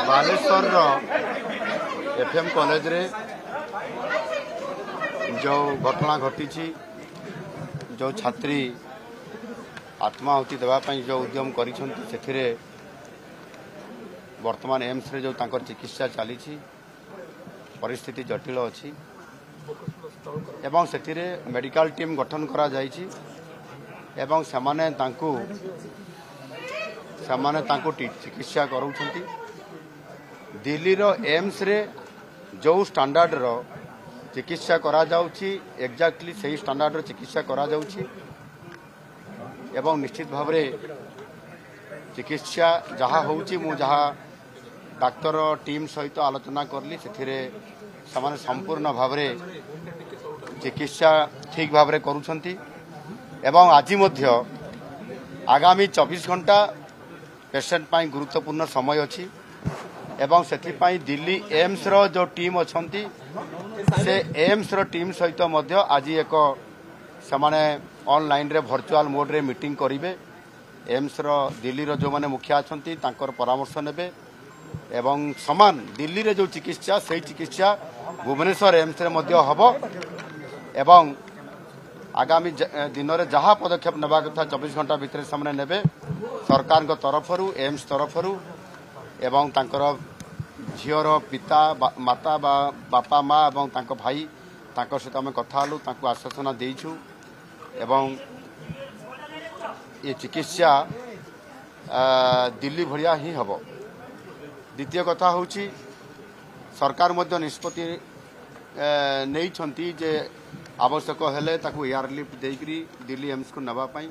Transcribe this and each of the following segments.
Baleshwar FM college रे जो घटना घटी जो छात्री आत्माहुति देवाई जो उद्यम करिसेथिरे वर्तमान एम्स रे जो तांकर चिकित्सा चली परिस्थिति जटिल अच्छी एवं सेथिरे मेडिकल टीम गठन करा जायछि एवं समाने तांको चिकित्सा करूछंती। दिल्ली रो एम्स रे जो स्टैंडर्ड रो चिकित्सा करा जाउछि एक्जाक्टली सही स्टैंडर्ड रो चिकित्सा करा जाउछि एवं निश्चित भाव रे चिकित्सा जहा होउछि मु जहा डाक्तर टीम सहित आलोचना करली सेथिरे समाने संपूर्ण भाव रे चिकित्सा ठीक भाव रे करूछंती एवं आज मध्य आगामी 24 घंटा पेशेंट पाई गुरुत्वपूर्ण समय अच्छी एवं सेथिपाई दिल्ली एम्स रो जो टीम अच्छी से एम्स रो टीम सहित मध्य आज एक समाने ऑनलाइन रे वर्चुअल मोड रे मीटिंग करिवे। एम्स रो दिल्ली रो जो माने मुखिया अच्छी तांकर परामर्श नेबे एवं समान दिल्ली रे जो चिकित्सा सही चिकित्सा भुवनेश्वर एम्स रे मध्य हबो एवं आगामी दिन में जहाँ पदक्षेप नेबा कथा 24 घंटा भितर सामने नेबे सरकार तरफरु एम्स तरफरु एवं तांकर झीर पिता माता बापा माँ एवं तांको भाई तांको सहित आम कथा हलु तांको आश्वासना देइछु एवं ये चिकित्सा दिल्ली भरिया ही हबो। द्वितीय कथा होची सरकार मध्य निष्पत्ति नहीं जे आवश्यक हेले ताकू एयरलिफ्ट देकरी दिल्ली एम्स को नवा पाई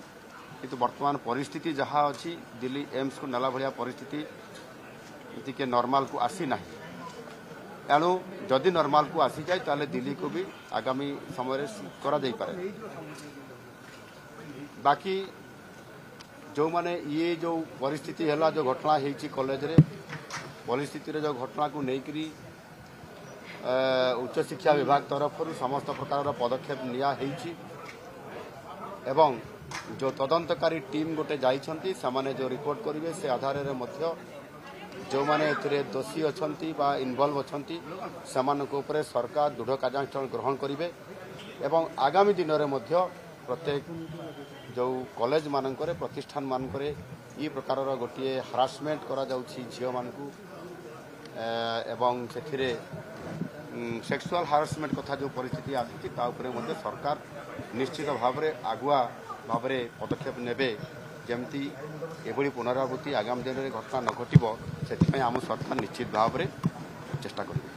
किंतु वर्तमान परिस्थिति जहाँ अच्छी दिल्ली एम्स को नला भलिया परिस्थिति के नॉर्मल को आसी ना एणु जदि नॉर्मल को आसी जाए ताले दिल्ली को भी आगामी समय करा जाई पारे। बाकी जो माने ये जो परिस्थिति है जो घटना होती कॉलेज रे परिस्थिति जो घटना को लेकरी उच्च शिक्षा विभाग तरफ समस्त प्रकार पदक्षेप निया एवं जो तदंतकारी टीम गोटे जाइछंती समाने जो रिपोर्ट करिवे से आधार रे मध्य जो माने एथिरे दोषी अछंती बा इन्वॉल्व अछंती समानक ऊपर सरकार दृढ़ कार्यानुष्ठान ग्रहण करिवे एवं आगामी दिन रे मध्य प्रत्येक जो कॉलेज मानकरे प्रतिष्ठान मानकरे ई प्रकार गोटे हरासमेंट करा जाउछि झियो मानकू एवं सेथिरे सेक्सुअल हारासमेंट कथा जो परिस्थिति आसी सरकार निश्चित भाव में आगुआ भाव में पदक्षेप नेबे जमती एभली पुनरावृत्ति आगामी दिन में घटना न घटो से आम सरकार निश्चित भाव में चेष्टा करेंगे।